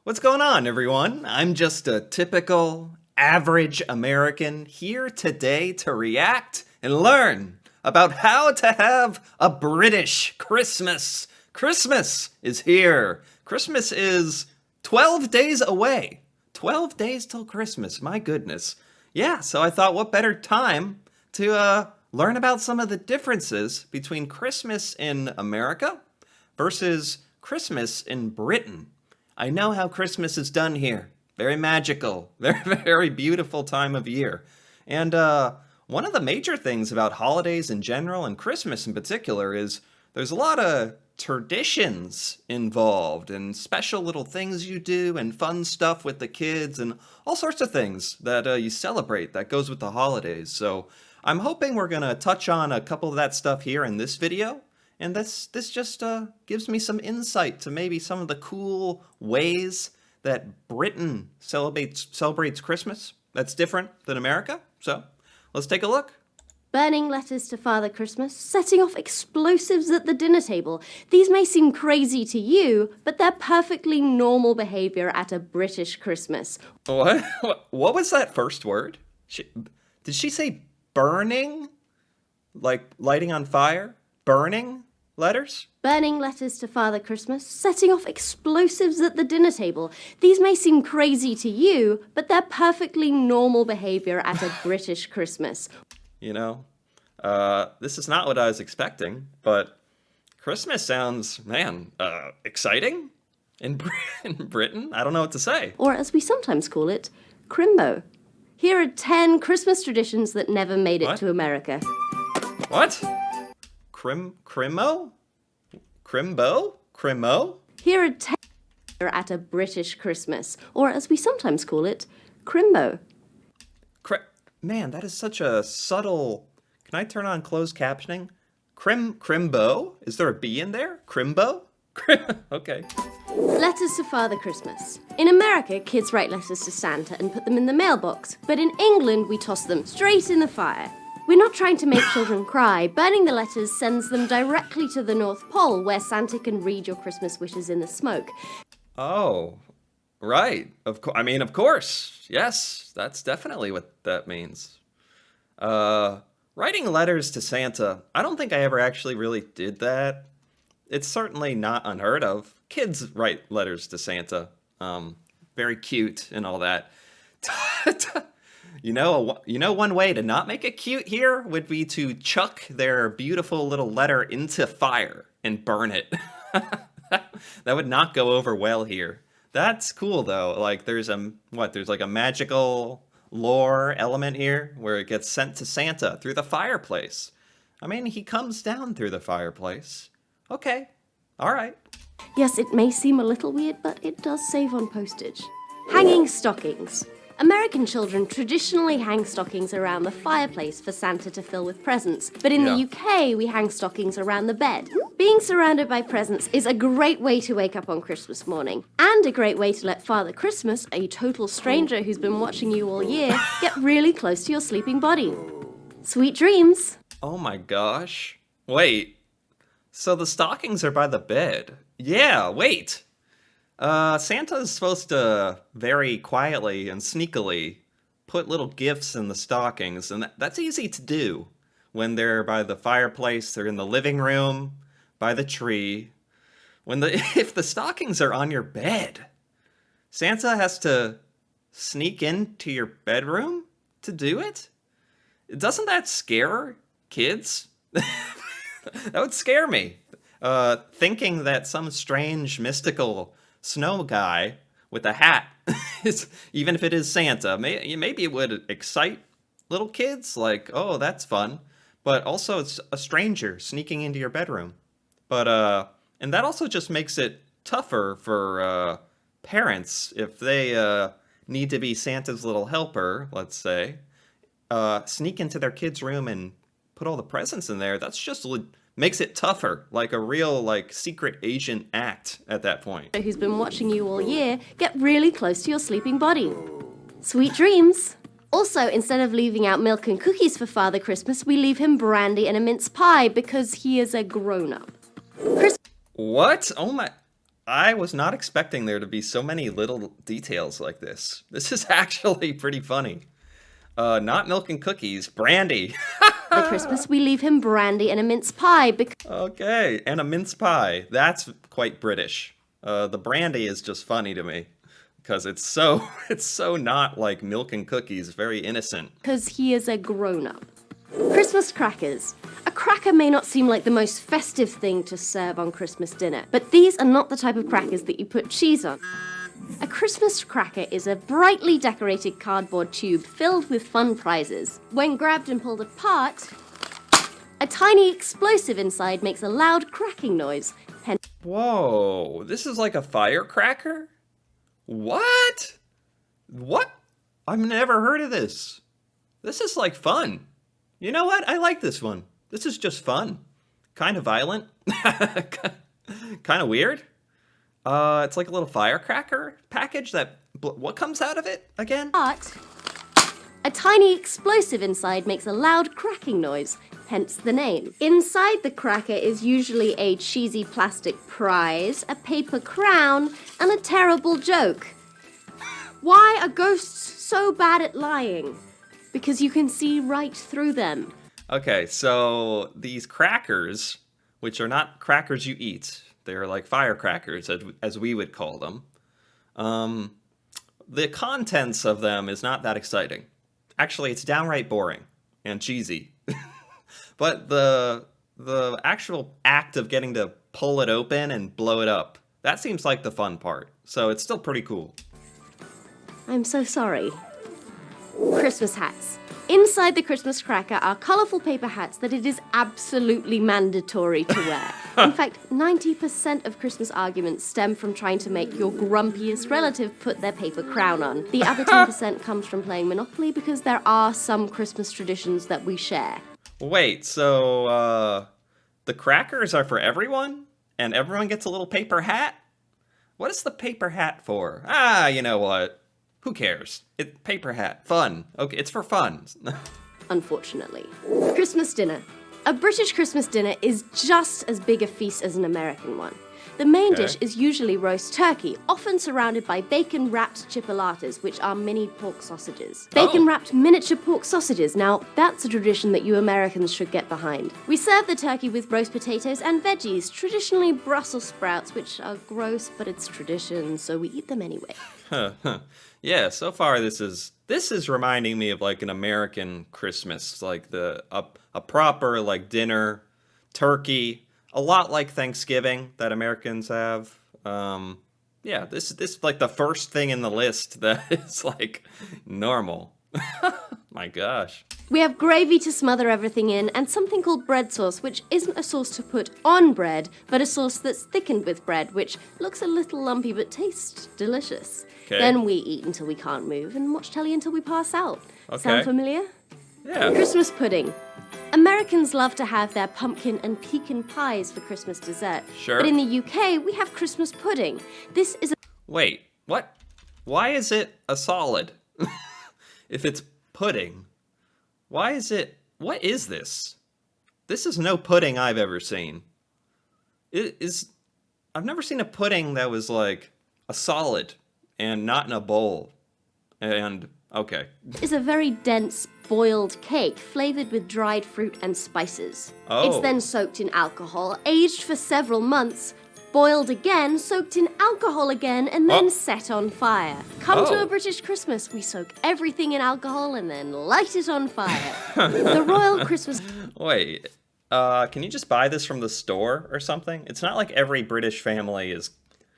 What's going on, everyone? I'm just a typical, average American here today to react and learn about how to have a British Christmas. Christmas is here. Christmas is 12 days away. 12 days till Christmas, my goodness. Yeah, so I thought what better time to learn about some of the differences between Christmas in America versus Christmas in Britain. I know how Christmas is done here. Very magical, very beautiful time of year. And one of the major things about holidays in general and Christmas in particular is there's a lot of traditions involved and special little things you do and fun stuff with the kids and all sorts of things that you celebrate that goes with the holidays. So I'm hoping we're going to touch on a couple of that stuff here in this video. And this just gives me some insight to maybe some of the cool ways that Britain celebrates Christmas that's different than America. So let's take a look. Burning letters to Father Christmas, setting off explosives at the dinner table. These may seem crazy to you, but they're perfectly normal behavior at a British Christmas. What? What was that first word? Did she say burning? Like lighting on fire? Burning letters? Burning letters to Father Christmas, setting off explosives at the dinner table. These may seem crazy to you, but they're perfectly normal behavior at a British Christmas. You know, this is not what I was expecting, but Christmas sounds, man, exciting in Britain. I don't know what to say. Or as we sometimes call it, Crimbo. Here are 10 Christmas traditions that never made it to America. What? Crimbo? Here are 10 at a British Christmas, or as we sometimes call it, Crimbo. Man, that is such a subtle... Can I turn on closed captioning? Crimbo? Is there a B in there? Crimbo? Okay. Letters to Father Christmas. In America, kids write letters to Santa and put them in the mailbox, but in England, we toss them straight in the fire. We're not trying to make children cry. Burning the letters sends them directly to the North Pole, where Santa can read your Christmas wishes in the smoke. Oh, right. Of course. Yes, that's definitely what that means. Writing letters to Santa, I don't think I ever actually really did that. It's certainly not unheard of. Kids write letters to Santa. Very cute and all that. You know, one way to not make it cute here would be to chuck their beautiful little letter into fire and burn it. That would not go over well here. That's cool though. Like there's like a magical lore element here where it gets sent to Santa through the fireplace. I mean, he comes down through the fireplace. Okay. All right. Yes, it may seem a little weird, but it does save on postage. Hanging stockings. American children traditionally hang stockings around the fireplace for Santa to fill with presents, but in the UK, we hang stockings around the bed. Being surrounded by presents is a great way to wake up on Christmas morning, and a great way to let Father Christmas, a total stranger who's been watching you all year, get really close to your sleeping body. Sweet dreams! Oh my gosh. Wait. So the stockings are by the bed. Yeah, wait. Santa's supposed to very quietly and sneakily put little gifts in the stockings, and that's easy to do when they're by the fireplace, they're in the living room, by the tree. If the stockings are on your bed, Santa has to sneak into your bedroom to do it? Doesn't that scare kids? That would scare me. Thinking that some strange mystical snow guy with a hat, even if it is Santa, maybe it would excite little kids, like, oh, that's fun. But also it's a stranger sneaking into your bedroom. But, and that also just makes it tougher for parents if they need to be Santa's little helper, let's say, sneak into their kid's room and put all the presents in there. That's just makes it tougher, like a real, like, secret agent act at that point. Who's been watching you all year, get really close to your sleeping body. Sweet dreams! Also, instead of leaving out milk and cookies for Father Christmas, we leave him brandy and a mince pie because he is a grown-up. What? Oh my... I was not expecting there to be so many little details like this. This is actually pretty funny. Not milk and cookies, brandy. For Christmas, we leave him brandy and a mince pie because Okay, and a mince pie. That's quite British. The brandy is just funny to me because it's so it's so not like milk and cookies, very innocent. he is a grown-up. Christmas crackers. A cracker may not seem like the most festive thing to serve on Christmas dinner, but these are not the type of crackers that you put cheese on. A Christmas cracker is a brightly decorated cardboard tube filled with fun prizes. When grabbed and pulled apart, a tiny explosive inside makes a loud cracking noise. Hence, Whoa, this is like a firecracker? What? What? I've never heard of this. This is like fun. You know what? I like this one. This is just fun. Kind of violent. Kind of weird. It's like a little firecracker package that... What comes out of it again? a tiny explosive inside makes a loud cracking noise, hence the name. Inside the cracker is usually a cheesy plastic prize, a paper crown, and a terrible joke. Why are ghosts so bad at lying? Because you can see right through them. Okay, so these crackers, which are not crackers you eat, they're like firecrackers, as we would call them. The contents of them is not that exciting. Actually, it's downright boring and cheesy. But the actual act of getting to pull it open and blow it up, that seems like the fun part. So it's still pretty cool. I'm so sorry. Christmas hats. Inside the Christmas cracker are colourful paper hats that it is absolutely mandatory to wear. In fact, 90% of Christmas arguments stem from trying to make your grumpiest relative put their paper crown on. The other 10% comes from playing Monopoly because there are some Christmas traditions that we share. Wait, so the crackers are for everyone? And everyone gets a little paper hat? What is the paper hat for? Ah, you know what? Who cares? Paper hat. Fun. Okay, it's for fun. Unfortunately. Christmas dinner. A British Christmas dinner is just as big a feast as an American one. The main Okay. dish is usually roast turkey, often surrounded by bacon-wrapped chipolatas, which are mini pork sausages. Bacon-wrapped miniature pork sausages. Now, that's a tradition that you Americans should get behind. We serve the turkey with roast potatoes and veggies, traditionally Brussels sprouts, which are gross, but it's tradition, so we eat them anyway. Yeah, so far this is reminding me of like an American Christmas, like a proper like dinner, turkey, a lot like Thanksgiving that Americans have. Yeah, this like the first thing in the list that is like normal. My gosh. We have gravy to smother everything in, and something called bread sauce, which isn't a sauce to put on bread, but a sauce that's thickened with bread, which looks a little lumpy but tastes delicious. Okay. Then we eat until we can't move and watch telly until we pass out. Okay. Sound familiar? Yeah. Christmas pudding. Americans love to have their pumpkin and pecan pies for Christmas dessert. Sure. But in the UK, we have Christmas pudding. This is a Wait, what? Why is it a solid? If it's pudding, why is it... What is this? This is no pudding I've ever seen. I've never seen a pudding that was like a solid and not in a bowl. And, okay. is a very dense boiled cake flavored with dried fruit and spices. Oh. It's then soaked in alcohol, aged for several months, boiled again, soaked in alcohol again, and then Oh. set on fire. Come to Oh. a British Christmas, we soak everything in alcohol and then light it on fire. The Royal Christmas Wait, can you just buy this from the store or something? It's not like every British family is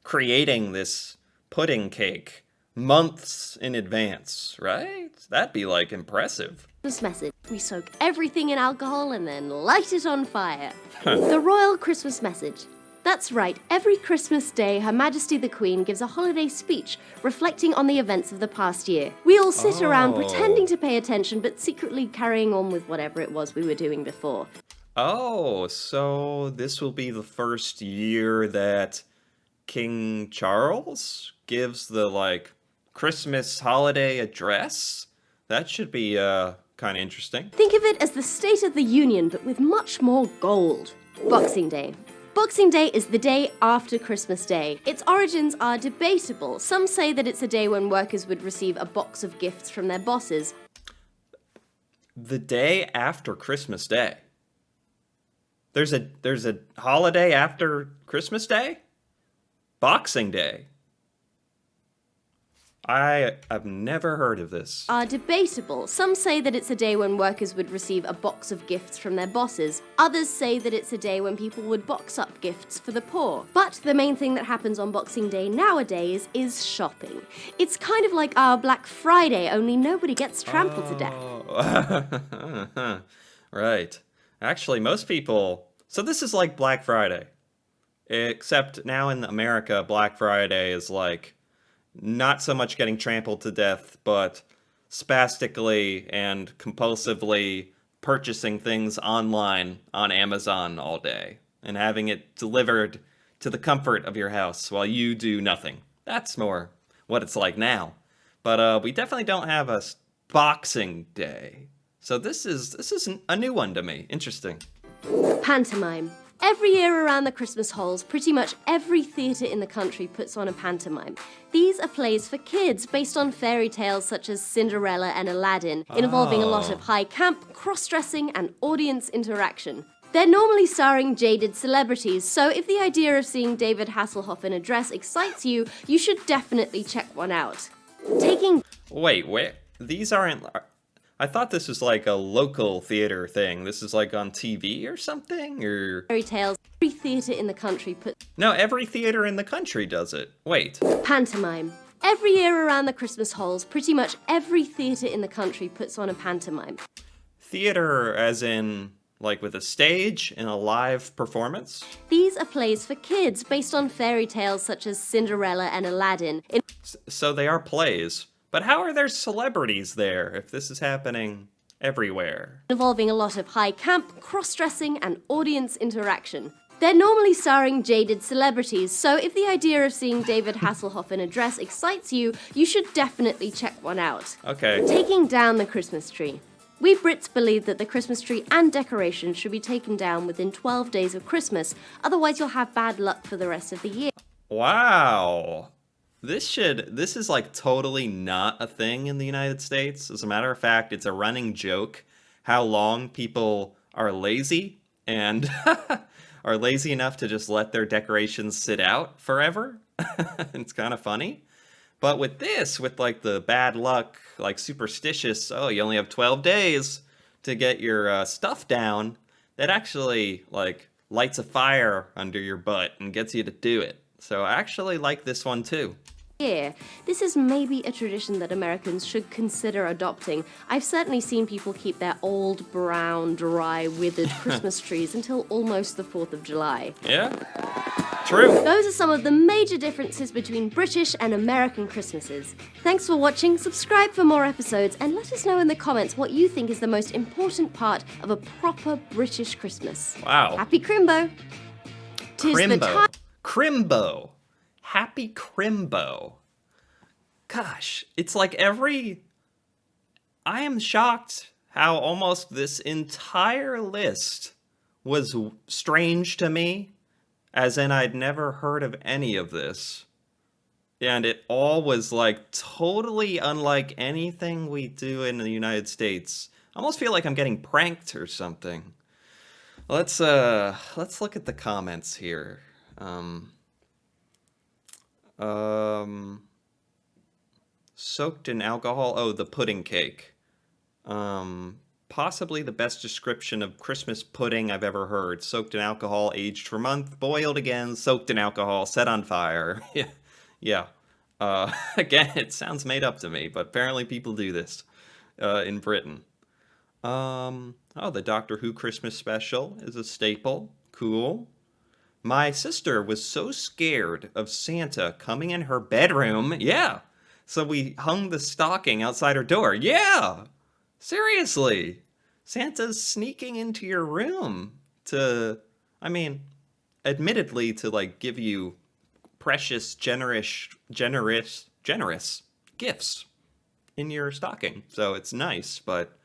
creating this pudding cake months in advance, right? That'd be like impressive. message. We soak everything in alcohol and then light it on fire. The Royal Christmas Message. That's right, every Christmas Day, Her Majesty the Queen gives a holiday speech reflecting on the events of the past year. We all sit around Oh. pretending to pay attention but secretly carrying on with whatever it was we were doing before. Oh, so this will be the first year that King Charles gives the, like, Christmas holiday address? That should be, kind of interesting. Think of it as the State of the Union but with much more gold. Boxing Day. Boxing Day is the day after Christmas Day. Its origins are debatable. Some say that it's a day when workers would receive a box of gifts from their bosses. The day after Christmas Day. There's a holiday after Christmas Day? Boxing Day. I've never heard of this. Are debatable. Some say that it's a day when workers would receive a box of gifts from their bosses. Others say that it's a day when people would box up gifts for the poor. But the main thing that happens on Boxing Day nowadays is shopping. It's kind of like our Black Friday, only nobody gets trampled to death. Right. Actually, most people... So this is like Black Friday. Except now in America, Black Friday is like... not so much getting trampled to death, but spastically and compulsively purchasing things online on Amazon all day and having it delivered to the comfort of your house while you do nothing. That's more what it's like now. But we definitely don't have a Boxing Day. So this is a new one to me. Interesting. Pantomime. Every year around the Christmas halls, pretty much every theatre in the country puts on a pantomime. These are plays for kids based on fairy tales such as Cinderella and Aladdin, involving a lot of high camp, cross-dressing, and audience interaction. They're normally starring jaded celebrities, so if the idea of seeing David Hasselhoff in a dress excites you, you should definitely check one out. Wait, these aren't... I thought this was like a local theater thing. This is like on TV or something, or... Fairy tales. Every theatre in the country puts... No, every theater in the country does it. Wait. Pantomime. Every year around the Christmas halls, pretty much every theatre in the country puts on a pantomime. Theater as in, like with a stage and a live performance? These are plays for kids based on fairy tales such as Cinderella and Aladdin. So they are plays. But how are there celebrities there if this is happening everywhere? Involving a lot of high camp, cross-dressing, and audience interaction. They're normally starring jaded celebrities, so if the idea of seeing David Hasselhoff in a dress excites you, you should definitely check one out. Okay. Taking down the Christmas tree. We Brits believe that the Christmas tree and decorations should be taken down within 12 days of Christmas, otherwise you'll have bad luck for the rest of the year. Wow. This is like totally not a thing in the United States. As a matter of fact, it's a running joke how long people are lazy and are lazy enough to just let their decorations sit out forever. It's kind of funny. But with this, with like the bad luck, like superstitious, oh, you only have 12 days to get your stuff down, that actually like lights a fire under your butt and gets you to do it. So I actually like this one too. Here, this is maybe a tradition that Americans should consider adopting. I've certainly seen people keep their old, brown, dry, withered Christmas trees until almost the 4th of July. Yeah, true. Those are some of the major differences between British and American Christmases. Thanks for watching, subscribe for more episodes, and let us know in the comments what you think is the most important part of a proper British Christmas. Wow. Happy Crimbo! Crimbo. Crimbo. Happy Crimbo. Gosh, it's like I am shocked how almost this entire list was strange to me, as in I'd never heard of any of this. And it all was like totally unlike anything we do in the United States. I almost feel like I'm getting pranked or something. Let's look at the comments here. Soaked in alcohol. Oh, the pudding cake. Possibly the best description of Christmas pudding I've ever heard. Soaked in alcohol, aged for a month, boiled again, soaked in alcohol, set on fire. Yeah. Again, it sounds made up to me, but apparently people do this in Britain. Oh, the Doctor Who Christmas special is a staple. Cool. My sister was so scared of Santa coming in her bedroom. Yeah. So we hung the stocking outside her door. Yeah. Seriously. Santa's sneaking into your room to, admittedly to like give you precious, generous gifts in your stocking. So it's nice, but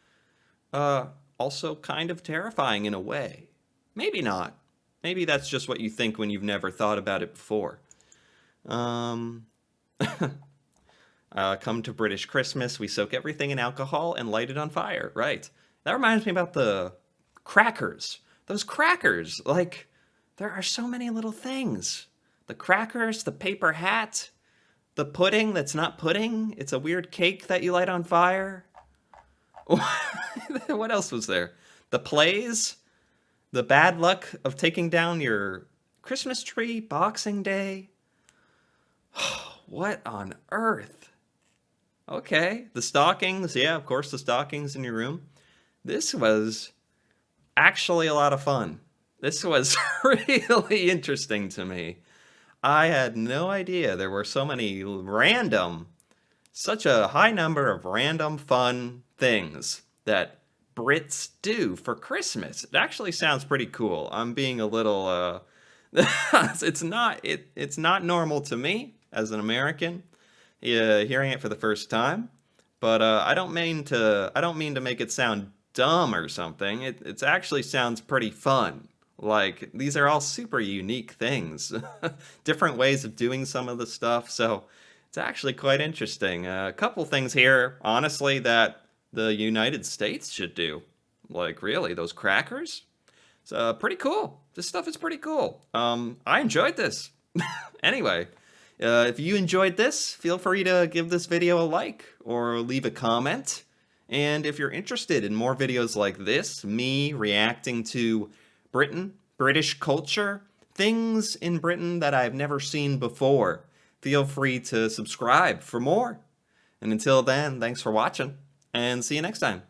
also kind of terrifying in a way. Maybe not. maybe that's just what you think when you've never thought about it before. Um, come to British Christmas, we soak everything in alcohol and light it on fire. Right. That reminds me about the crackers. Those crackers, like, there are so many little things. The crackers, the paper hat, the pudding that's not pudding. It's a weird cake that you light on fire. What else was there? The plays, the bad luck of taking down your Christmas tree, Boxing Day. What on earth? Okay, the stockings. Yeah, of course, the stockings in your room. This was actually a lot of fun. This was really interesting to me. I had no idea there were so many such a high number of random fun things that Brits do for Christmas. It actually sounds pretty cool. I'm being a little it's not normal to me as an American, hearing it for the first time. But I don't mean to make it sound dumb or something. It actually sounds pretty fun. Like, these are all super unique things, different ways of doing some of the stuff. So it's actually quite interesting. A couple things here, honestly, that the United States should do. Like, really, those crackers? It's pretty cool. This stuff is pretty cool. I enjoyed this. Anyway, if you enjoyed this, feel free to give this video a like or leave a comment. And if you're interested in more videos like this, me reacting to Britain, British culture, things in Britain that I've never seen before, feel free to subscribe for more. And until then, thanks for watching, and see you next time.